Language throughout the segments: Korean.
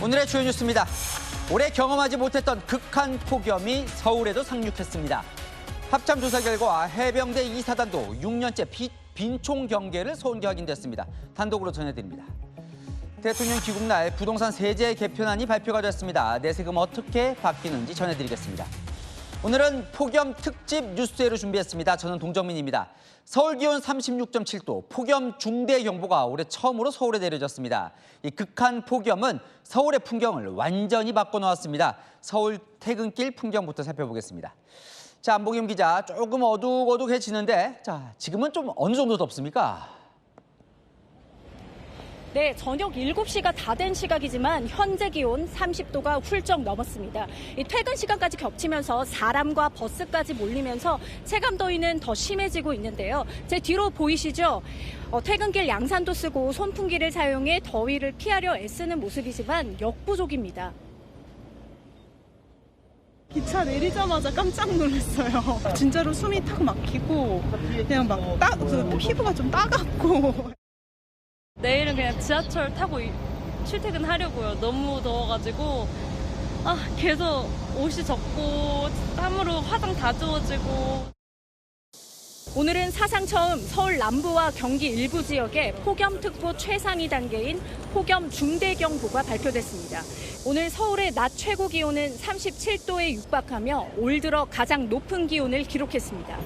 오늘의 주요 뉴스입니다. 올해 경험하지 못했던 극한 폭염이 서울에도 상륙했습니다. 합참 조사 결과 해병대 2사단도 6년째 빈총 경계를 서울에 확인됐습니다. 단독으로 전해드립니다. 대통령 귀국 날 부동산 세제 개편안이 발표가 됐습니다. 내세금 어떻게 바뀌는지 전해드리겠습니다. 오늘은 폭염 특집 뉴스회를 준비했습니다. 저는 동정민입니다. 서울 기온 36.7도, 폭염 중대경보가 올해 처음으로 서울에 내려졌습니다. 이 극한 폭염은 서울의 풍경을 완전히 바꿔놓았습니다. 서울 퇴근길 풍경부터 살펴보겠습니다. 자, 안봉임 기자, 조금 어둑어둑해지는데, 자, 지금은 좀 어느 정도 덥습니까? 네, 저녁 7시가 다 된 시각이지만 현재 기온 30도가 훌쩍 넘었습니다. 이 퇴근 시간까지 겹치면서 사람과 버스까지 몰리면서 체감 더위는 더 심해지고 있는데요. 제 뒤로 보이시죠? 퇴근길 양산도 쓰고 선풍기를 사용해 더위를 피하려 애쓰는 모습이지만 역부족입니다. 기차 내리자마자 깜짝 놀랐어요. 진짜로 숨이 탁 막히고 그냥 피부가 좀 따갑고. 내일은 그냥 지하철 타고 출퇴근하려고요. 너무 더워가지고 계속 옷이 젖고 땀으로 화장 다 지워지고. 오늘은 사상 처음 서울 남부와 경기 일부 지역에 폭염특보 최상위 단계인 폭염 중대경보가 발표됐습니다. 오늘 서울의 낮 최고 기온은 37도에 육박하며 올 들어 가장 높은 기온을 기록했습니다.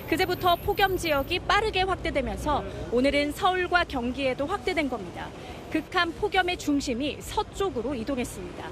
그제부터 폭염 지역이 빠르게 확대되면서 오늘은 서울과 경기에도 확대된 겁니다. 극한 폭염의 중심이 서쪽으로 이동했습니다.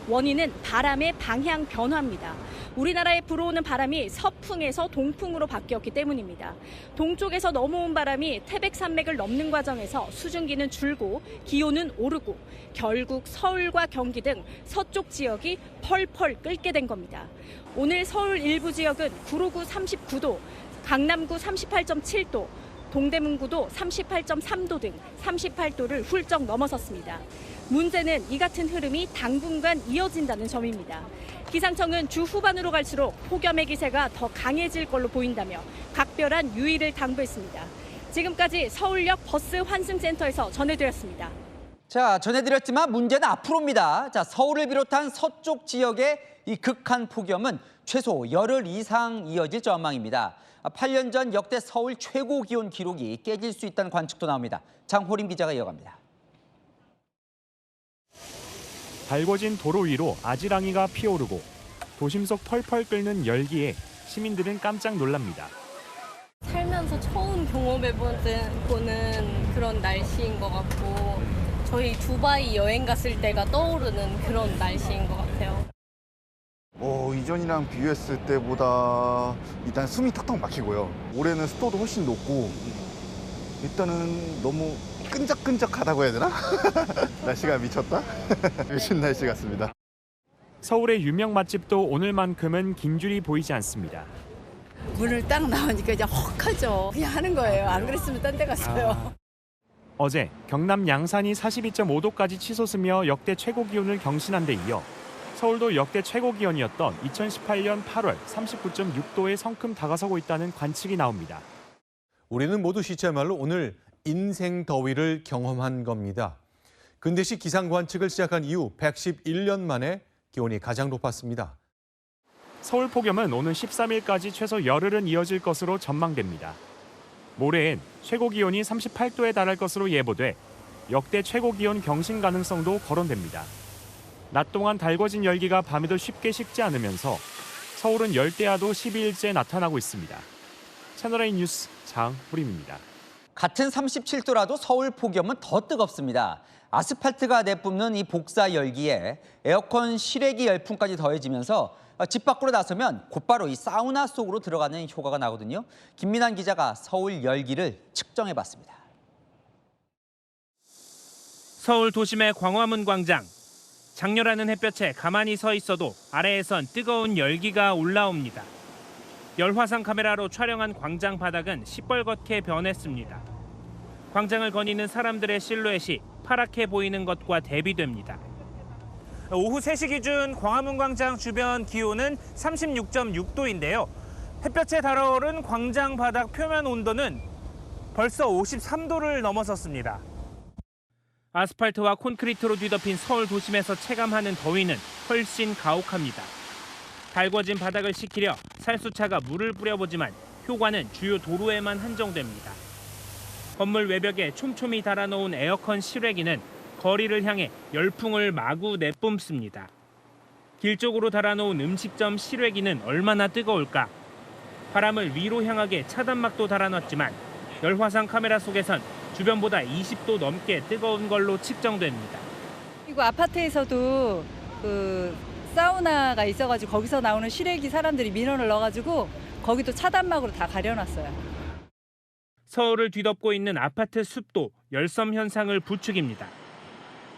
원인은 바람의 방향 변화입니다. 우리나라에 불어오는 바람이 서풍에서 동풍으로 바뀌었기 때문입니다. 동쪽에서 넘어온 바람이 태백산맥을 넘는 과정에서 수증기는 줄고 기온은 오르고 결국 서울과 경기 등 서쪽 지역이 펄펄 끓게 된 겁니다. 오늘 서울 일부 지역은 구로구 39도, 강남구 38.7도, 동대문구도 38.3도 등 38도를 훌쩍 넘어섰습니다. 문제는 이 같은 흐름이 당분간 이어진다는 점입니다. 기상청은 주 후반으로 갈수록 폭염의 기세가 더 강해질 걸로 보인다며 각별한 유의를 당부했습니다. 지금까지 서울역 버스 환승센터에서 전해드렸습니다. 자, 전해드렸지만 문제는 앞으로입니다. 자, 서울을 비롯한 서쪽 지역의 이 극한 폭염은 최소 열흘 이상 이어질 전망입니다. 8년 전 역대 서울 최고 기온 기록이 깨질 수 있다는 관측도 나옵니다. 장호림 기자가 이어갑니다. 달궈진 도로 위로 아지랑이가 피오르고 도심 속 펄펄 끓는 열기에 시민들은 깜짝 놀랍니다. 살면서 처음 경험해보는 그런 날씨인 것 같고 저희 두바이 여행 갔을 때가 떠오르는 그런 날씨인 것 같아요. 이전이랑 비교했을 때보다 일단 숨이 턱턱 막히고요. 올해는 습도도 훨씬 높고 일단은 너무 끈적끈적하다고 해야 되나? 날씨가 미쳤다? 미친 날씨 같습니다. 서울의 유명 맛집도 오늘만큼은 긴 줄이 보이지 않습니다. 문을 딱 나오니까 이제 헉하죠. 그냥 하는 거예요. 안 그랬으면 딴 데 갔어요. 어제 경남 양산이 42.5도까지 치솟으며 역대 최고 기온을 경신한 데 이어 서울도 역대 최고 기온이었던 2018년 8월 39.6도에 성큼 다가서고 있다는 관측이 나옵니다. 우리는 모두 시체말로 오늘 인생 더위를 경험한 겁니다. 근대식 기상 관측을 시작한 이후 111년 만에 기온이 가장 높았습니다. 서울 폭염은 오는 13일까지 최소 열흘은 이어질 것으로 전망됩니다. 모레엔 최고 기온이 38도에 달할 것으로 예보돼 역대 최고 기온 경신 가능성도 거론됩니다. 낮 동안 달궈진 열기가 밤에도 쉽게 식지 않으면서 서울은 열대야도 12일째 나타나고 있습니다. 채널A 뉴스 장호림입니다. 같은 37도라도 서울 폭염은 더 뜨겁습니다. 아스팔트가 내뿜는 이 복사 열기에 에어컨 실외기 열풍까지 더해지면서 집 밖으로 나서면 곧바로 이 사우나 속으로 들어가는 효과가 나거든요. 김민환 기자가 서울 열기를 측정해봤습니다. 서울 도심의 광화문 광장. 장렬하는 햇볕에 가만히 서 있어도 아래에선 뜨거운 열기가 올라옵니다. 열화상 카메라로 촬영한 광장 바닥은 시뻘겋게 변했습니다. 광장을 거니는 사람들의 실루엣이 파랗게 보이는 것과 대비됩니다. 오후 3시 기준 광화문 광장 주변 기온은 36.6도인데요. 햇볕에 달아오른 광장 바닥 표면 온도는 벌써 53도를 넘어섰습니다. 아스팔트와 콘크리트로 뒤덮인 서울 도심에서 체감하는 더위는 훨씬 가혹합니다. 달궈진 바닥을 식히려 살수차가 물을 뿌려보지만 효과는 주요 도로에만 한정됩니다. 건물 외벽에 촘촘히 달아놓은 에어컨 실외기는 거리를 향해 열풍을 마구 내뿜습니다. 길 쪽으로 달아놓은 음식점 실외기는 얼마나 뜨거울까? 바람을 위로 향하게 차단막도 달아놨지만 열화상 카메라 속에선 주변보다 20도 넘게 뜨거운 걸로 측정됩니다. 그리고 아파트에서도 사우나가 있어가지고 거기서 나오는 실외기 사람들이 민원을 넣어가지고 거기도 차단막으로 다 가려놨어요. 서울을 뒤덮고 있는 아파트 습도, 열섬 현상을 부추깁니다.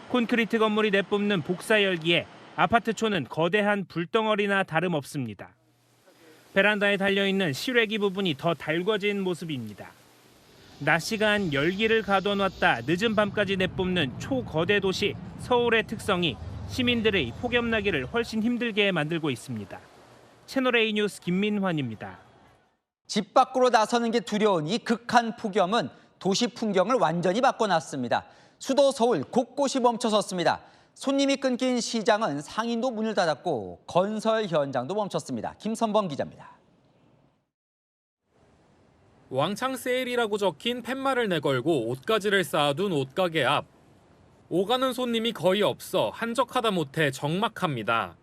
콘크리트 건물이 내뿜는 복사 열기에 아파트촌은 거대한 불덩어리나 다름없습니다. 베란다에 달려있는 실외기 부분이 더 달궈진 모습입니다. 낮 시간 열기를 가둬놨다 늦은 밤까지 내뿜는 초거대 도시 서울의 특성이 시민들의 폭염나기를 훨씬 힘들게 만들고 있습니다. 채널A 뉴스 김민환입니다. 집 밖으로 나서는 게 두려운 이 극한 폭염은 도시 풍경을 완전히 바꿔놨습니다. 수도 서울 곳곳이 멈춰섰습니다. 손님이 끊긴 시장은 상인도 문을 닫았고 건설 현장도 멈췄습니다. 김선범 기자입니다. 왕창 세일이라고 적힌 팻말을 내걸고 옷가지를 쌓아둔 옷가게 앞. 오가는 손님이 거의 없어 한적하다 못해 적막합니다.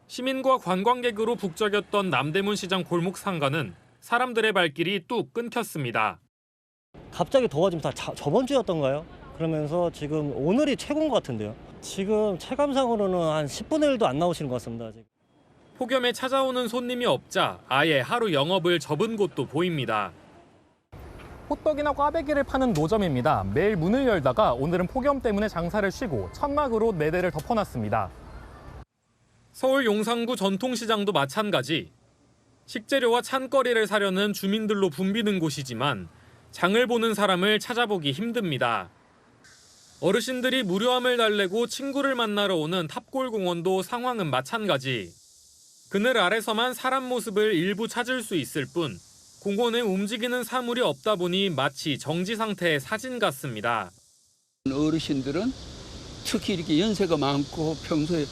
시민과 관광객으로 북적였던 남대문 시장 골목 상가는 사람들의 발길이 뚝 끊겼습니다. 갑자기 더워지면 다 저번 주였던가요? 그러면서 지금 오늘이 최고인 것 같은데요. 지금 체감상으로는 한 10분의 1도 안 나오시는 것 같습니다. 지금. 폭염에 찾아오는 손님이 없자 아예 하루 영업을 접은 곳도 보입니다. 호떡이나 꽈배기를 파는 노점입니다. 매일 문을 열다가 오늘은 폭염 때문에 장사를 쉬고 천막으로 4대를 덮어놨습니다. 서울 용산구 전통시장도 마찬가지. 식재료와 찬거리를 사려는 주민들로 붐비는 곳이지만 장을 보는 사람을 찾아보기 힘듭니다. 어르신들이 무료함을 달래고 친구를 만나러 오는 탑골공원도 상황은 마찬가지. 그늘 아래서만 사람 모습을 일부 찾을 수 있을 뿐 공원에 움직이는 사물이 없다 보니 마치 정지 상태의 사진 같습니다. 어르신들은 특히 이렇게 연세가 많고 평소에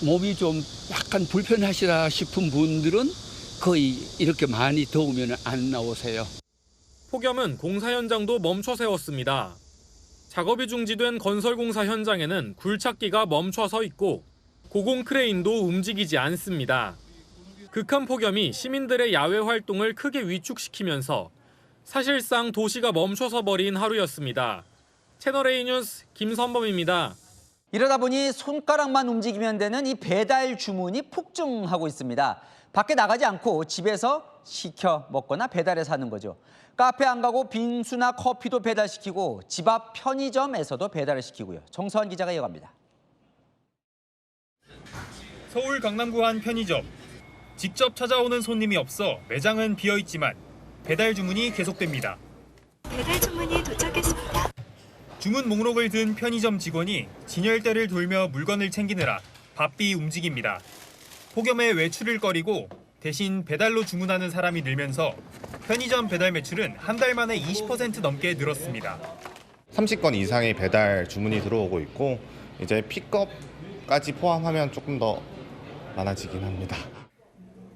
몸이 좀 약간 불편하시다 싶은 분들은 거의 이렇게 많이 더우면 안 나오세요. 폭염은 공사 현장도 멈춰 세웠습니다. 작업이 중지된 건설공사 현장에는 굴착기가 멈춰 서 있고 고공 크레인도 움직이지 않습니다. 극한 폭염이 시민들의 야외 활동을 크게 위축시키면서 사실상 도시가 멈춰서 버린 하루였습니다. 채널A 뉴스 김선범입니다. 이러다 보니 손가락만 움직이면 되는 이 배달 주문이 폭증하고 있습니다. 밖에 나가지 않고 집에서 시켜 먹거나 배달해서 하는 거죠. 카페 안 가고 빙수나 커피도 배달시키고 집 앞 편의점에서도 배달을 시키고요. 정서환 기자가 이어갑니다. 서울 강남구 한 편의점. 직접 찾아오는 손님이 없어 매장은 비어있지만 배달 주문이 계속됩니다. 배달 주문이 도착했습니다. 주문 목록을 든 편의점 직원이 진열대를 돌며 물건을 챙기느라 바삐 움직입니다. 폭염에 외출을 꺼리고 대신 배달로 주문하는 사람이 늘면서 편의점 배달 매출은 한 달 만에 20% 넘게 늘었습니다. 30건 이상의 배달 주문이 들어오고 있고 이제 픽업까지 포함하면 조금 더 많아지긴 합니다.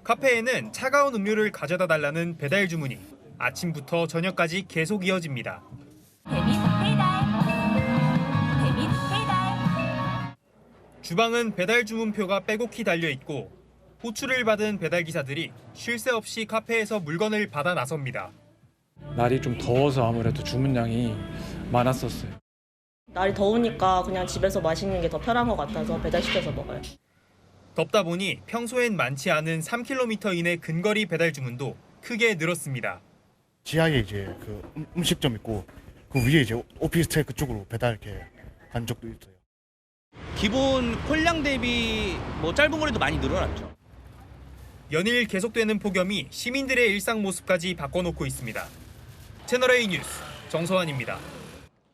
카페에는 차가운 음료를 가져다 달라는 배달 주문이 아침부터 저녁까지 계속 이어집니다. 주방은 배달 주문표가 빼곡히 달려있고 호출을 받은 배달기사들이 쉴 새 없이 카페에서 물건을 받아 나섭니다. 날이 좀 더워서 아무래도 주문량이 많았었어요. 날이 더우니까 그냥 집에서 마시는 게 더 편한 것 같아서 배달시켜서 먹어요. 덥다 보니 평소엔 많지 않은 3km 이내 근거리 배달 주문도 크게 늘었습니다. 지하에 이제 그 음식점 있고 그 위에 이제 오피스텔 그쪽으로 배달 이렇게 간 적도 있어요. 기본 콜량 대비 짧은 거리도 많이 늘어났죠. 연일 계속되는 폭염이 시민들의 일상 모습까지 바꿔놓고 있습니다. 채널A 뉴스 정서환입니다.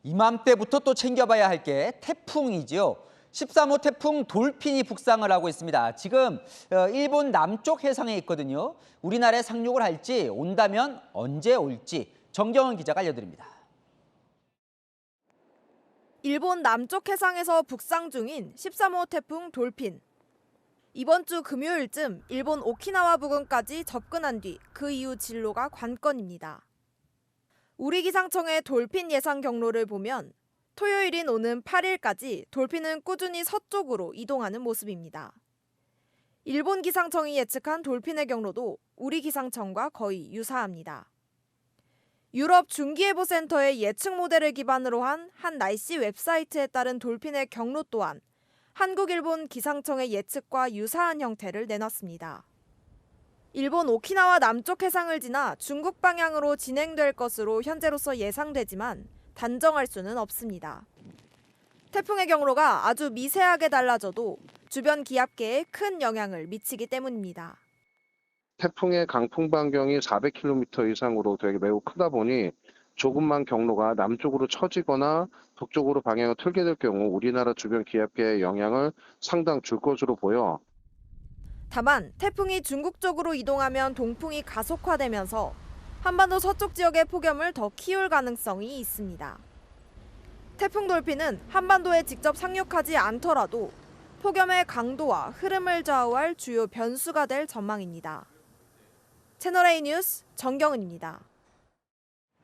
이맘때부터 또 챙겨봐야 할 게 태풍이지요. 13호 태풍 돌핀이 북상을 하고 있습니다. 지금 일본 남쪽 해상에 있거든요. 우리나라에 상륙을 할지 온다면 언제 올지 정경원 기자가 알려드립니다. 일본 남쪽 해상에서 북상 중인 13호 태풍 돌핀. 이번 주 금요일쯤 일본 오키나와 부근까지 접근한 뒤 그 이후 진로가 관건입니다. 우리 기상청의 돌핀 예상 경로를 보면 토요일인 오는 8일까지 돌핀은 꾸준히 서쪽으로 이동하는 모습입니다. 일본 기상청이 예측한 돌핀의 경로도 우리 기상청과 거의 유사합니다. 유럽 중기예보센터의 예측 모델을 기반으로 한 날씨 웹사이트에 따른 돌핀의 경로 또한 한국, 일본 기상청의 예측과 유사한 형태를 내놨습니다. 일본 오키나와 남쪽 해상을 지나 중국 방향으로 진행될 것으로 현재로서 예상되지만 단정할 수는 없습니다. 태풍의 경로가 아주 미세하게 달라져도 주변 기압계에 큰 영향을 미치기 때문입니다. 태풍의 강풍 반경이 400km 이상으로 되게 매우 크다 보니 조금만 경로가 남쪽으로 처지거나 북쪽으로 방향을 틀게 될 경우 우리나라 주변 기압계에 영향을 상당 줄 것으로 보여. 다만 태풍이 중국 쪽으로 이동하면 동풍이 가속화되면서 한반도 서쪽 지역의 폭염을 더 키울 가능성이 있습니다. 태풍 돌핀은 한반도에 직접 상륙하지 않더라도 폭염의 강도와 흐름을 좌우할 주요 변수가 될 전망입니다. 채널A 뉴스 정경은입니다.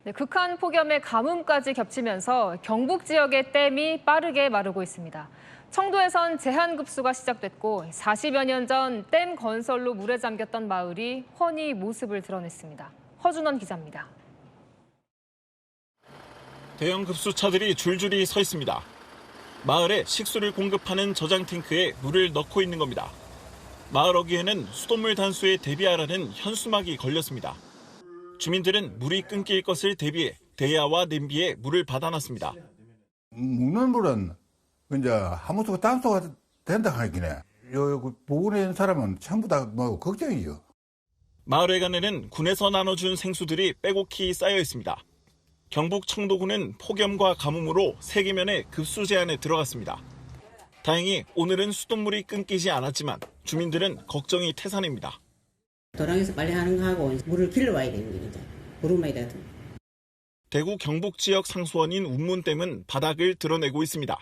네, 극한 폭염의 가뭄까지 겹치면서 경북 지역의 댐이 빠르게 마르고 있습니다. 청도에선 제한급수가 시작됐고 40여 년 전 댐 건설로 물에 잠겼던 마을이 훤히 모습을 드러냈습니다. 허준원 기자입니다. 대형 급수차들이 줄줄이 서 있습니다. 마을에 식수를 공급하는 저장 탱크에 물을 넣고 있는 겁니다. 마을 어귀에는 수돗물 단수에 대비하라는 현수막이 걸렸습니다. 주민들은 물이 끊길 것을 대비해 대야와 냄비에 물을 받아놨습니다. 먹는 물은 이제 하무수가 단수가 된다 하긴 해. 요 보건에 있는 사람은 전부 다 뭐 걱정이죠. 마을회관에는 군에서 나눠준 생수들이 빼곡히 쌓여 있습니다. 경북 청도군은 폭염과 가뭄으로 세계면에 급수 제한에 들어갔습니다. 다행히 오늘은 수돗물이 끊기지 않았지만 주민들은 걱정이 태산입니다. 도랑에서 빨리 하는 거 하고 물을 길러와야 되는 거죠. 물음에다. 대구 경북 지역 상수원인 운문댐은 바닥을 드러내고 있습니다.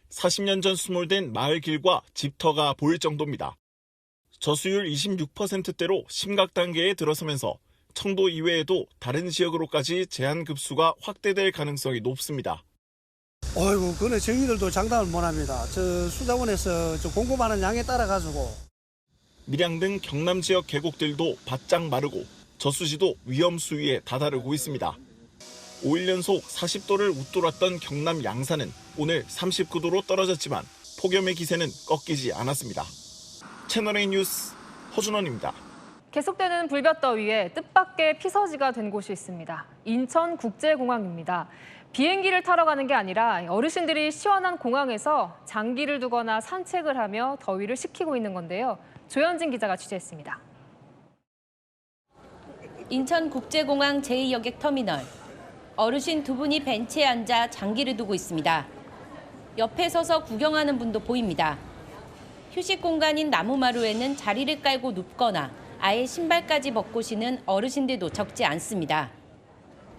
40년 전 수몰된 마을 길과 집터가 보일 정도입니다. 저수율 26%대로 심각 단계에 들어서면서 청도 이외에도 다른 지역으로까지 제한 급수가 확대될 가능성이 높습니다. 어이구, 그네 저희들도 장담을 못합니다. 저 수자원에서 저 공급하는 양에 따라 가지고. 밀양 등 경남 지역 계곡들도 바짝 마르고 저수지도 위험 수위에 다다르고 있습니다. 5일 연속 40도를 웃돌았던 경남 양산은 오늘 39도로 떨어졌지만 폭염의 기세는 꺾이지 않았습니다. 채널A 뉴스 허준원입니다. 계속되는 불볕더위에 뜻밖의 피서지가 된 곳이 있습니다. 인천국제공항입니다. 비행기를 타러 가는 게 아니라 어르신들이 시원한 공항에서 장기를 두거나 산책을 하며 더위를 식히고 있는 건데요. 조현진 기자가 취재했습니다. 인천국제공항 제2여객 터미널. 어르신 두 분이 벤치에 앉아 장기를 두고 있습니다. 옆에 서서 구경하는 분도 보입니다. 휴식 공간인 나무마루에는 자리를 깔고 눕거나 아예 신발까지 벗고 쉬는 어르신들도 적지 않습니다.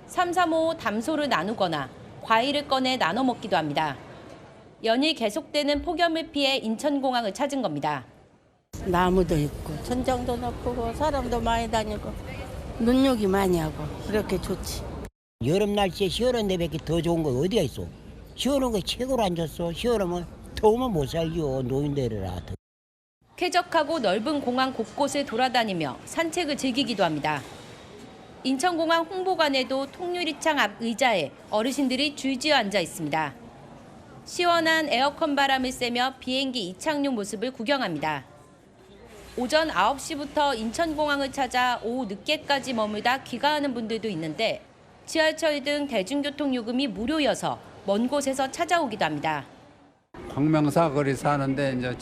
335 담소를 나누거나 과일을 꺼내 나눠 먹기도 합니다. 연일 계속되는 폭염을 피해 인천공항을 찾은 겁니다. 나무도 있고 천장도 높고 사람도 많이 다니고 눈요기 많이 하고 그렇게 좋지. 여름 날씨에 시원한 데밖에 더 좋은 거 어디가 있어? 시원한 거 최고로 안 줬어. 시원하면 더우면 못 살죠. 노인들이라. 쾌적하고 넓은 공항 곳곳을 돌아다니며 산책을 즐기기도 합니다. 인천공항 홍보관에도 통유리창 앞 의자에 어르신들이 줄지어 앉아 있습니다. 시원한 에어컨 바람을 쐬며 비행기 이착륙 모습을 구경합니다. 오전 9시부터 인천공항을 찾아 오후 늦게까지 머물다 귀가하는 분들도 있는데 지하철 등 대중교통 요금이 무료여서 먼 곳에서 찾아오기도 합니다. 광명사 거리 사는데 이제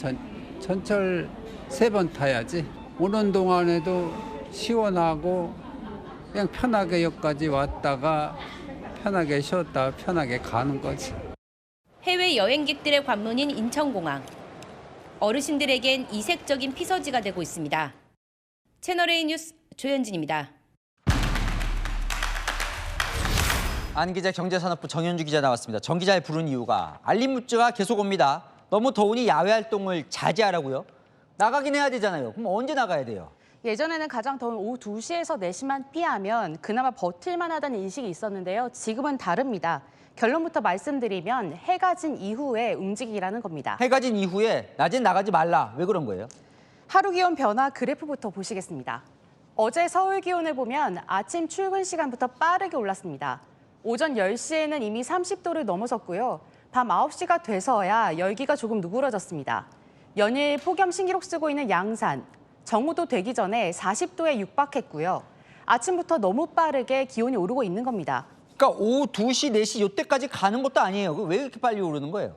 전철 3번 타야지. 오는 동안에도 시원하고 그냥 편하게 여기까지 왔다가 편하게 쉬었다 편하게 가는 거지. 해외 여행객들의 관문인 인천공항. 어르신들에겐 이색적인 피서지가 되고 있습니다. 채널A 뉴스 조현진입니다. 안 기자 경제산업부 정현주 기자 나왔습니다. 정 기자의 부른 이유가 알림 문자가 계속 옵니다. 너무 더우니 야외 활동을 자제하라고요? 나가긴 해야 되잖아요. 그럼 언제 나가야 돼요? 예전에는 가장 더운 오후 2시에서 4시만 피하면 그나마 버틸만 하다는 인식이 있었는데요. 지금은 다릅니다. 결론부터 말씀드리면 해가 진 이후에 움직이라는 겁니다. 해가 진 이후에 낮엔 나가지 말라. 왜 그런 거예요? 하루 기온 변화 그래프부터 보시겠습니다. 어제 서울 기온을 보면 아침 출근 시간부터 빠르게 올랐습니다. 오전 10시에는 이미 30도를 넘어섰고요. 밤 9시가 돼서야 열기가 조금 누그러졌습니다. 연일 폭염 신기록 쓰고 있는 양산, 정오도 되기 전에 40도에 육박했고요. 아침부터 너무 빠르게 기온이 오르고 있는 겁니다. 그러니까 오후 2시, 4시 이때까지 가는 것도 아니에요. 왜 이렇게 빨리 오르는 거예요?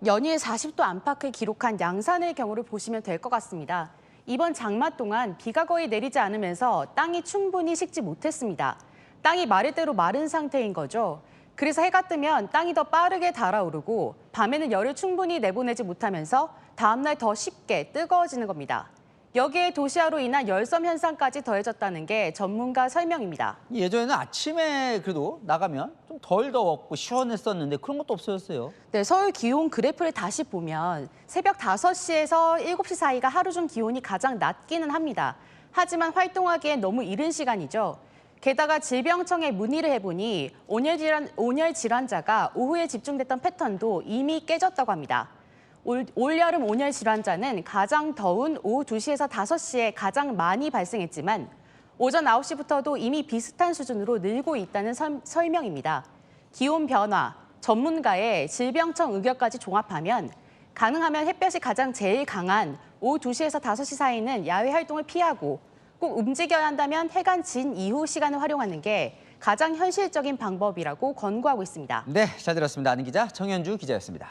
연일 40도 안팎을 기록한 양산의 경우를 보시면 될 것 같습니다. 이번 장마 동안 비가 거의 내리지 않으면서 땅이 충분히 식지 못했습니다. 땅이 마를 대로 마른 상태인 거죠. 그래서 해가 뜨면 땅이 더 빠르게 달아오르고 밤에는 열을 충분히 내보내지 못하면서 다음날 더 쉽게 뜨거워지는 겁니다. 여기에 도시화로 인한 열섬 현상까지 더해졌다는 게 전문가 설명입니다. 예전에는 아침에 그래도 나가면 좀 덜 더웠고 시원했었는데 그런 것도 없어졌어요. 네, 서울 기온 그래프를 다시 보면 새벽 5시에서 7시 사이가 하루 중 기온이 가장 낮기는 합니다. 하지만 활동하기엔 너무 이른 시간이죠. 게다가 질병청에 문의를 해보니 온열 질환자가 오후에 집중됐던 패턴도 이미 깨졌다고 합니다. 올여름 온열 질환자는 가장 더운 오후 2시에서 5시에 가장 많이 발생했지만 오전 9시부터도 이미 비슷한 수준으로 늘고 있다는 설명입니다. 기온 변화, 전문가의 질병청 의견까지 종합하면 가능하면 햇볕이 가장 제일 강한 오후 2시에서 5시 사이는 야외 활동을 피하고 꼭 움직여야 한다면 해가 진 이후 시간을 활용하는 게 가장 현실적인 방법이라고 권고하고 있습니다. 네, 잘 들었습니다. 아는 기자 정현주 기자였습니다.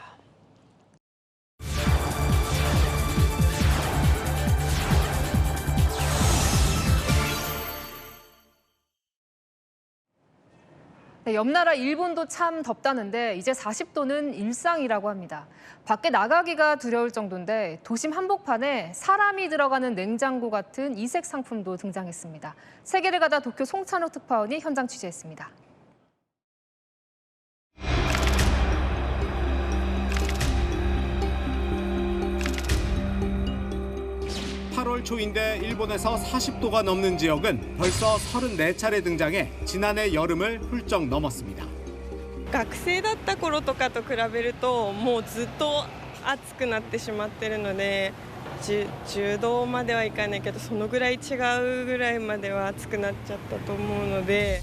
네, 옆나라 일본도 참 덥다는데 이제 40도는 일상이라고 합니다. 밖에 나가기가 두려울 정도인데 도심 한복판에 사람이 들어가는 냉장고 같은 이색 상품도 등장했습니다. 세계를 가다 도쿄 송찬욱 특파원이 현장 취재했습니다. 8월 초인데 일본에서 40도가 넘는 지역은 벌써 34차례 등장해 지난해 여름을 훌쩍 넘었습니다. 学生だった頃とかと比べるともうずっと暑くなってしまってるので 10度まではいかないけどそのぐらい違うぐらいまでは暑くなっちゃったと思うので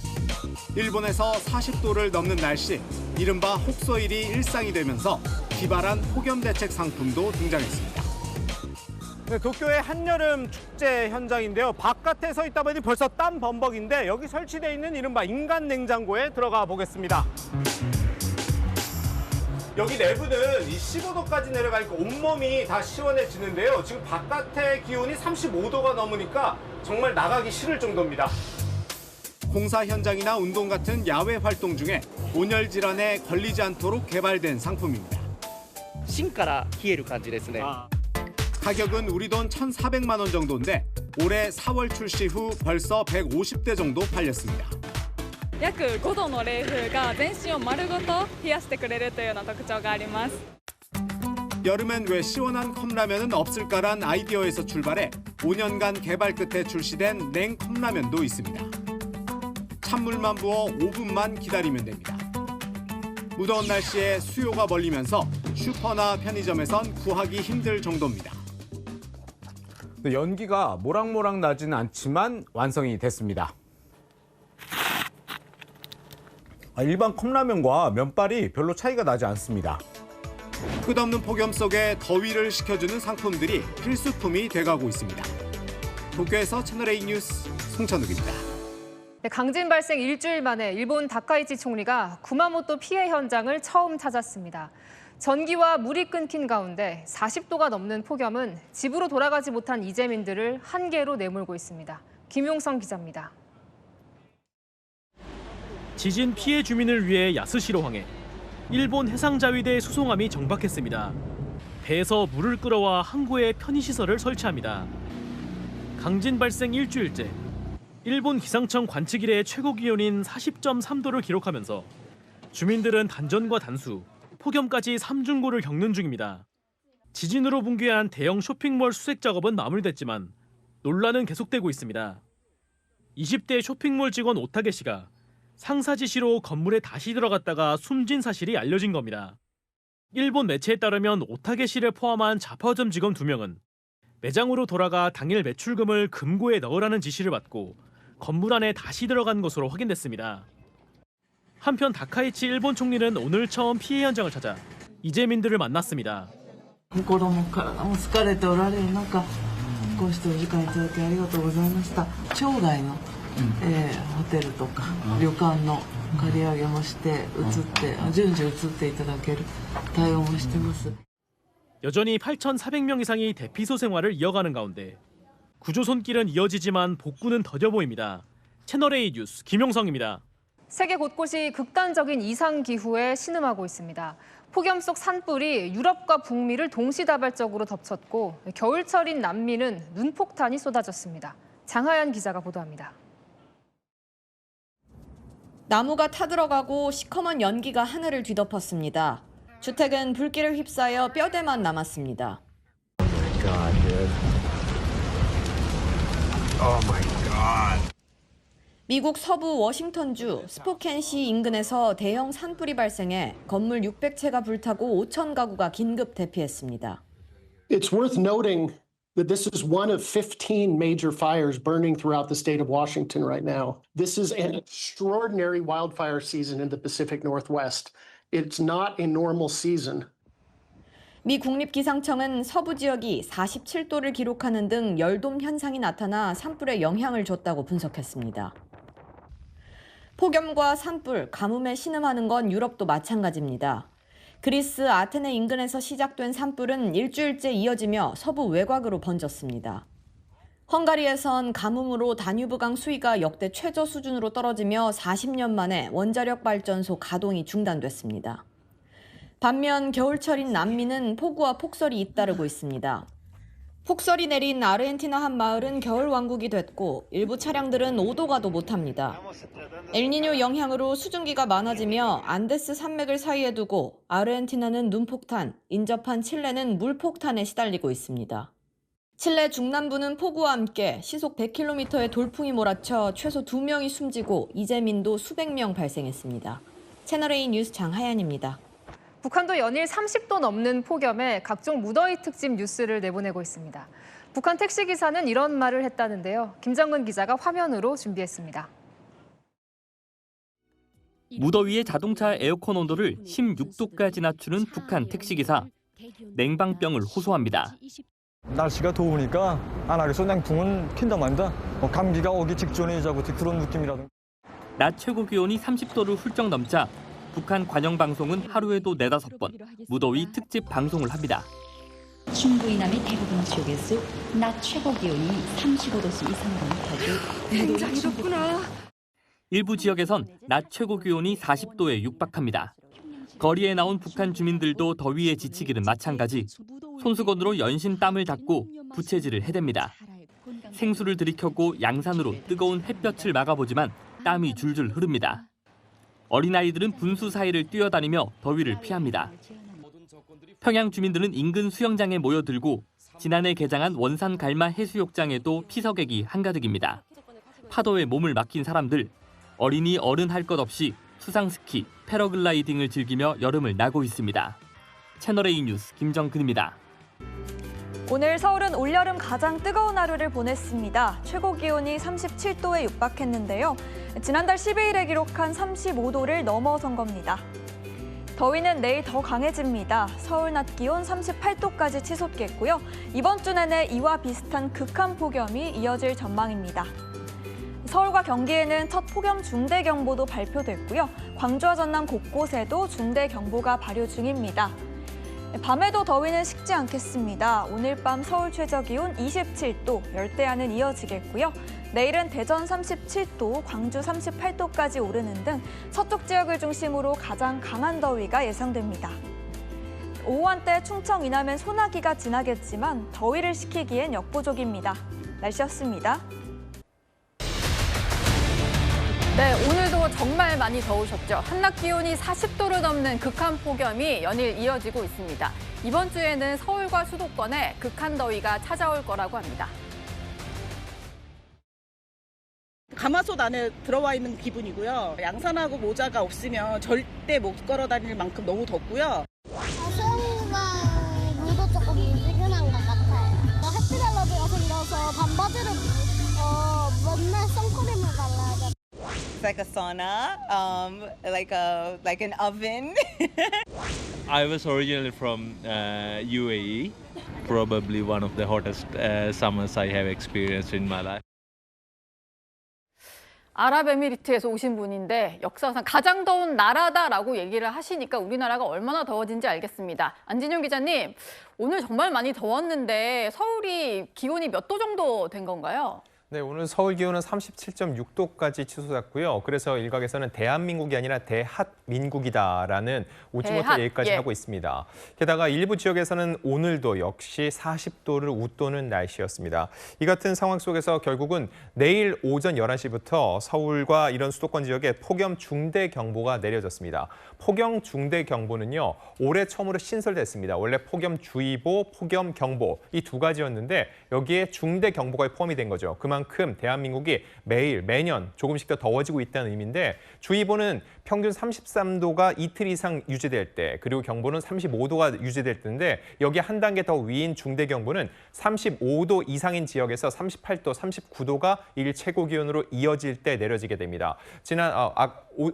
일본에서 40도를 넘는 날씨, 이른바 혹서일이 일상이 되면서 기발한 폭염 대책 상품도 등장했습니다. 네, 도쿄의 한여름 축제 현장인데요. 바깥에 서 있다 보니 벌써 땀 범벅인데 여기 설치되어 있는 이른바 인간 냉장고에 들어가 보겠습니다. 여기 내부는 이 15도까지 내려가니까 온몸이 다 시원해지는데요. 지금 바깥의 기온이 35도가 넘으니까 정말 나가기 싫을 정도입니다. 공사 현장이나 운동 같은 야외 활동 중에 온열 질환에 걸리지 않도록 개발된 상품입니다. 芯から冷える感じですね。 가격은 우리 돈 1,400만 원 정도인데 올해 4월 출시 후 벌써 150대 정도 팔렸습니다. 約5度の冷風が全身を丸ごと冷やしてくれるというような特徴があります。 여름엔 왜 시원한 컵라면은 없을까란 아이디어에서 출발해 5년간 개발 끝에 출시된 냉컵라면도 있습니다. 찬물만 부어 5분만 기다리면 됩니다. 무더운 날씨에 수요가 몰리면서 슈퍼나 편의점에선 구하기 힘들 정도입니다. 연기가 모락모락 나지는 않지만 완성이 됐습니다. 일반 컵라면과 면발이 별로 차이가 나지 않습니다. 끝없는 폭염 속에 더위를 식혀주는 상품들이 필수품이 돼가고 있습니다. 도쿄에서 채널A 뉴스 송찬욱입니다. 네, 강진 발생 일주일 만에 일본 다카이치 총리가 구마모토 피해 현장을 처음 찾았습니다. 전기와 물이 끊긴 가운데 40도가 넘는 폭염은 집으로 돌아가지 못한 이재민들을 한계로 내몰고 있습니다. 김용성 기자입니다. 지진 피해 주민을 위해 야스시로 항해 일본 해상자위대 수송함이 정박했습니다. 배에서 물을 끌어와 항구에 편의시설을 설치합니다. 강진 발생 일주일째 일본 기상청 관측 이래 최고 기온인 40.3도를 기록하면서 주민들은 단전과 단수, 폭염까지 삼중고를 겪는 중입니다. 지진으로 붕괴한 대형 쇼핑몰 수색 작업은 마무리됐지만 논란은 계속되고 있습니다. 20대 쇼핑몰 직원 오타게 씨가 상사 지시로 건물에 다시 들어갔다가 숨진 사실이 알려진 겁니다. 일본 매체에 따르면 오타게 씨를 포함한 자파점 직원 2명은 매장으로 돌아가 당일 매출금을 금고에 넣으라는 지시를 받고 건물 안에 다시 들어간 것으로 확인됐습니다. 한편 다카이치 일본 총리는 오늘 처음 피해 현장을 찾아 이재민들을 만났습니다. 心も体も疲れておられる中、こうしてお時間いただきありがとうございました。町外の、ホテルとか旅館の借り上げもして順次移っていただける対応もしてます。 여전히 8,400명 이상이 대피소 생활을 이어가는 가운데 구조 손길은 이어지지만 복구는 더뎌 보입니다. 채널A 뉴스 김용성입니다. 세계 곳곳이 극단적인 이상 기후에 신음하고 있습니다. 폭염 속 산불이 유럽과 북미를 동시다발적으로 덮쳤고 겨울철인 남미는 눈폭탄이 쏟아졌습니다. 장하연 기자가 보도합니다. 나무가 타들어가고 시커먼 연기가 하늘을 뒤덮었습니다. 주택은 불길을 휩싸여 뼈대만 남았습니다. 미국 서부 워싱턴주 스포켄시 인근에서 대형 산불이 발생해 건물 600채가 불타고 5천 가구가 긴급 대피했습니다. It's worth noting that this is one of 15 major fires burning throughout the state of Washington right now. This is an extraordinary wildfire season in the Pacific Northwest. It's not a normal season. 미 국립기상청은 서부 지역이 47도를 기록하는 등 열돔 현상이 나타나 산불에 영향을 줬다고 분석했습니다. 폭염과 산불, 가뭄에 신음하는 건 유럽도 마찬가지입니다. 그리스 아테네 인근에서 시작된 산불은 일주일째 이어지며 서부 외곽으로 번졌습니다. 헝가리에선 가뭄으로 다뉴브강 수위가 역대 최저 수준으로 떨어지며 40년 만에 원자력 발전소 가동이 중단됐습니다. 반면 겨울철인 남미는 폭우와 폭설이 잇따르고 있습니다. 폭설이 내린 아르헨티나 한 마을은 겨울 왕국이 됐고 일부 차량들은 오도 가도 못합니다. 엘니뇨 영향으로 수증기가 많아지며 안데스 산맥을 사이에 두고 아르헨티나는 눈폭탄, 인접한 칠레는 물폭탄에 시달리고 있습니다. 칠레 중남부는 폭우와 함께 시속 100km의 돌풍이 몰아쳐 최소 2명이 숨지고 이재민도 수백 명 발생했습니다. 채널A 뉴스 장하연입니다. 북한도 연일 30도 넘는 폭염에 각종 무더위 특집 뉴스를 내보내고 있습니다. 북한 택시기사는 이런 말을 했다는데요. 김정근 기자가 화면으로 준비했습니다. 무더위에 자동차 에어컨 온도를 16도까지 낮추는 북한 택시기사. 냉방병을 호소합니다. 날씨가 더우니까 안 하겠어. 냉풍은 킨다 말다. 감기가 오기 직전이자고 그런 느낌이라든가. 낮 최고 기온이 30도를 훌쩍 넘자 북한 관영방송은 하루에도 4-5번 무더위 특집 방송을 합니다. 중부 이남의 대부분 지역에서 낮 최고 기온이 35도씨 이상으로 높아져 굉장히 덥구나. 일부 지역에선 낮 최고 기온이 40도에 육박합니다. 거리에 나온 북한 주민들도 더위에 지치기는 마찬가지. 손수건으로 연신 땀을 닦고 부채질을 해댑니다. 생수를 들이켰고 양산으로 뜨거운 햇볕을 막아보지만 땀이 줄줄 흐릅니다. 어린아이들은 분수 사이를 뛰어다니며 더위를 피합니다. 평양 주민들은 인근 수영장에 모여들고 지난해 개장한 원산 갈마 해수욕장에도 피서객이 한가득입니다. 파도에 몸을 맡긴 사람들, 어린이 어른 할 것 없이 수상스키, 패러글라이딩을 즐기며 여름을 나고 있습니다. 채널A 뉴스 김정근입니다. 오늘 서울은 올여름 가장 뜨거운 하루를 보냈습니다. 최고 기온이 37도에 육박했는데요. 지난달 12일에 기록한 35도를 넘어선 겁니다. 더위는 내일 더 강해집니다. 서울 낮 기온 38도까지 치솟겠고요. 이번 주 내내 이와 비슷한 극한 폭염이 이어질 전망입니다. 서울과 경기에는 첫 폭염 중대경보도 발표됐고요. 광주와 전남 곳곳에도 중대경보가 발효 중입니다. 밤에도 더위는 식지 않겠습니다. 오늘 밤 서울 최저기온 27도, 열대야는 이어지겠고요. 내일은 대전 37도, 광주 38도까지 오르는 등 서쪽 지역을 중심으로 가장 강한 더위가 예상됩니다. 오후 한때 충청 이남엔 소나기가 지나겠지만 더위를 식히기엔 역부족입니다. 날씨였습니다. 네, 오늘도 올해도 정말 많이 더우셨죠. 한낮 기온이 40도를 넘는 극한 폭염이 연일 이어지고 있습니다. 이번 주에는 서울과 수도권에 극한 더위가 찾아올 거라고 합니다. 가마솥 안에 들어와 있는 기분이고요. 양산하고 모자가 없으면 절대 못 걸어 다닐 만큼 너무 덥고요. 수영이가 물도 조금 미지근한 것 같아요. 햇빛 알러지가 생겨서 반바지를 맨날 선크림을 발라야 돼. It's like a sauna, like an oven. I was originally from UAE, probably one of the hottest summers I have experienced in my life. 아랍에미리트에서 오신 분인데 역사상 가장 더운 나라다라고 얘기를 하시니까 우리나라가 얼마나 더워진지 알겠습니다. 안진용 기자님, 오늘 정말 많이 더웠는데 서울이 기온이 몇 도 정도 된 건가요? 네, 오늘 서울 기온은 37.6도까지 치솟았고요. 그래서 일각에서는 대한민국이 아니라 대핫민국이다라는 웃지못할 얘기까지 하고 있습니다. 게다가 일부 지역에서는 오늘도 역시 40도를 웃도는 날씨였습니다. 이 같은 상황 속에서 결국은 내일 오전 11시부터 서울과 이런 수도권 지역에 폭염 중대경보가 내려졌습니다. 폭염 중대경보는요, 올해 처음으로 신설됐습니다. 원래 폭염주의보, 폭염경보 이 두 가지였는데 여기에 중대경보가 포함이 된 거죠. 그만큼 대한민국이 매년 조금씩 더 더워지고 있다는 의미인데 주의보는 평균 33도가 이틀 이상 유지될 때, 그리고 경보는 35도가 유지될 때인데 여기 한 단계 더 위인 중대경보는 35도 이상인 지역에서 38도, 39도가 일 최고 기온으로 이어질 때 내려지게 됩니다.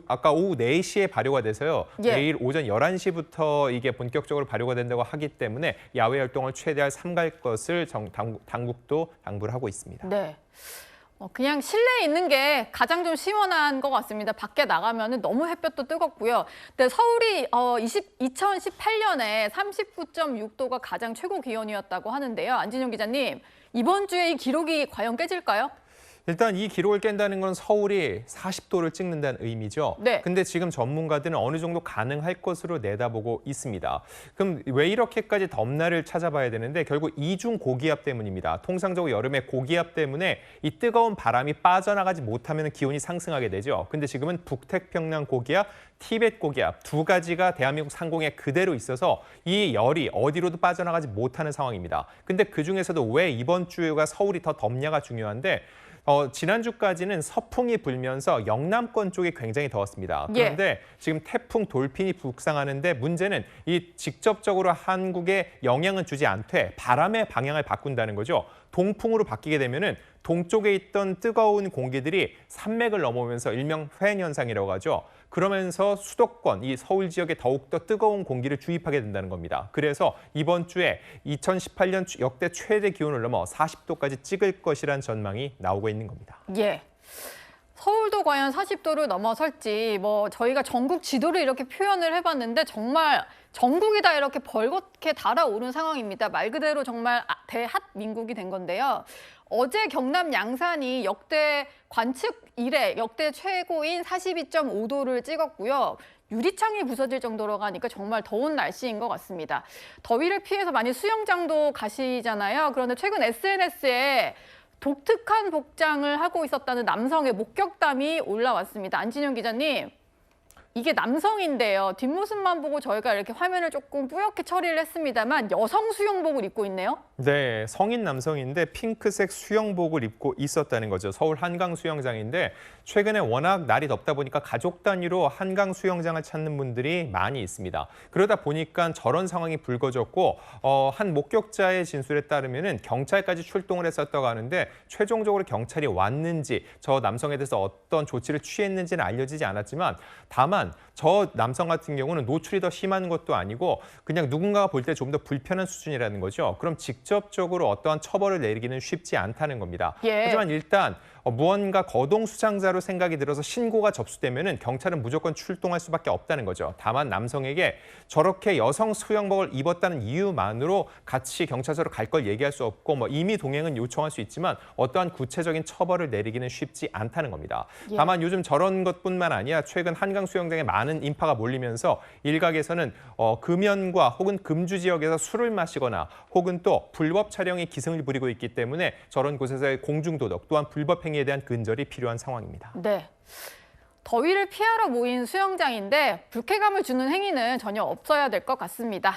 아까 오후 4시에 발효가 돼서요. 내일 오전 11시부터 이게 본격적으로 발효가 된다고 하기 때문에 야외 활동을 최대한 삼갈 것을 당국도 당부를 하고 있습니다. 네. 그냥 실내에 있는 게 가장 좀 시원한 것 같습니다. 밖에 나가면 너무 햇볕도 뜨겁고요. 근데 서울이 2018년에 39.6도가 가장 최고 기온이었다고 하는데요. 안진용 기자님, 이번 주에 이 기록이 과연 깨질까요? 일단 이 기록을 깬다는 건 서울이 40도를 찍는다는 의미죠. 네. 근데 지금 전문가들은 어느 정도 가능할 것으로 내다보고 있습니다. 그럼 왜 이렇게까지 덥날을 찾아봐야 되는데 결국 이중 고기압 때문입니다. 통상적으로 여름에 고기압 때문에 이 뜨거운 바람이 빠져나가지 못하면 기온이 상승하게 되죠. 근데 지금은 북태평양 고기압, 티벳 고기압 두 가지가 대한민국 상공에 그대로 있어서 이 열이 어디로도 빠져나가지 못하는 상황입니다. 근데 그중에서도 왜 이번 주가 서울이 더 덥냐가 중요한데 지난주까지는 서풍이 불면서 영남권 쪽이 굉장히 더웠습니다. 그런데 지금 태풍 돌핀이 북상하는데 문제는 이 직접적으로 한국에 영향은 주지 않되 바람의 방향을 바꾼다는 거죠. 동풍으로 바뀌게 되면은 동쪽에 있던 뜨거운 공기들이 산맥을 넘어오면서 일명 회행 현상이라고 하죠. 그러면서 수도권, 이 서울 지역에 더욱더 뜨거운 공기를 주입하게 된다는 겁니다. 그래서 이번 주에 2018년 역대 최대 기온을 넘어 40도까지 찍을 것이란 전망이 나오고 있는 겁니다. 예. 서울도 과연 40도를 넘어설지 저희가 전국 지도를 이렇게 표현을 해봤는데 정말 전국이 다 이렇게 벌겋게 달아오른 상황입니다. 말 그대로 정말 대핫민국이 된 건데요. 어제 경남 양산이 역대 관측 이래 역대 최고인 42.5도를 찍었고요. 유리창이 부서질 정도로 가니까 정말 더운 날씨인 것 같습니다. 더위를 피해서 많이 수영장도 가시잖아요. 그런데 최근 SNS에 독특한 복장을 하고 있었다는 남성의 목격담이 올라왔습니다. 안진용 기자님, 이게 남성인데요. 뒷모습만 보고 저희가 이렇게 화면을 조금 뿌옇게 처리를 했습니다만 여성 수영복을 입고 있네요. 네, 성인 남성인데 핑크색 수영복을 입고 있었다는 거죠. 서울 한강 수영장인데 최근에 워낙 날이 덥다 보니까 가족 단위로 한강 수영장을 찾는 분들이 많이 있습니다. 그러다 보니까 저런 상황이 불거졌고 한 목격자의 진술에 따르면은 경찰까지 출동을 했었다고 하는데 최종적으로 경찰이 왔는지 저 남성에 대해서 어떤 조치를 취했는지는 알려지지 않았지만 다만 저 남성 같은 경우는 노출이 더 심한 것도 아니고 그냥 누군가가 볼 때 좀 더 불편한 수준이라는 거죠. 그럼 직접적으로 어떠한 처벌을 내리기는 쉽지 않다는 겁니다. 하지만 일단 무언가 거동수상자로 생각이 들어서 신고가 접수되면은 경찰은 무조건 출동할 수밖에 없다는 거죠. 다만 남성에게 저렇게 여성 수영복을 입었다는 이유만으로 같이 경찰서로 갈 걸 얘기할 수 없고 임의 동행은 요청할 수 있지만 어떠한 구체적인 처벌을 내리기는 쉽지 않다는 겁니다. 다만 요즘 저런 것뿐만 아니라 최근 한강 수영장에 많은 인파가 몰리면서 일각에서는 금연과 혹은 금주 지역에서 술을 마시거나 혹은 또 불법 촬영이 기승을 부리고 있기 때문에 저런 곳에서의 공중도덕 또한 불법 행위에 대한 근절이 필요한 상황입니다. 네. 더위를 피하러 모인 수영장인데 불쾌감을 주는 행위는 전혀 없어야 될 것 같습니다.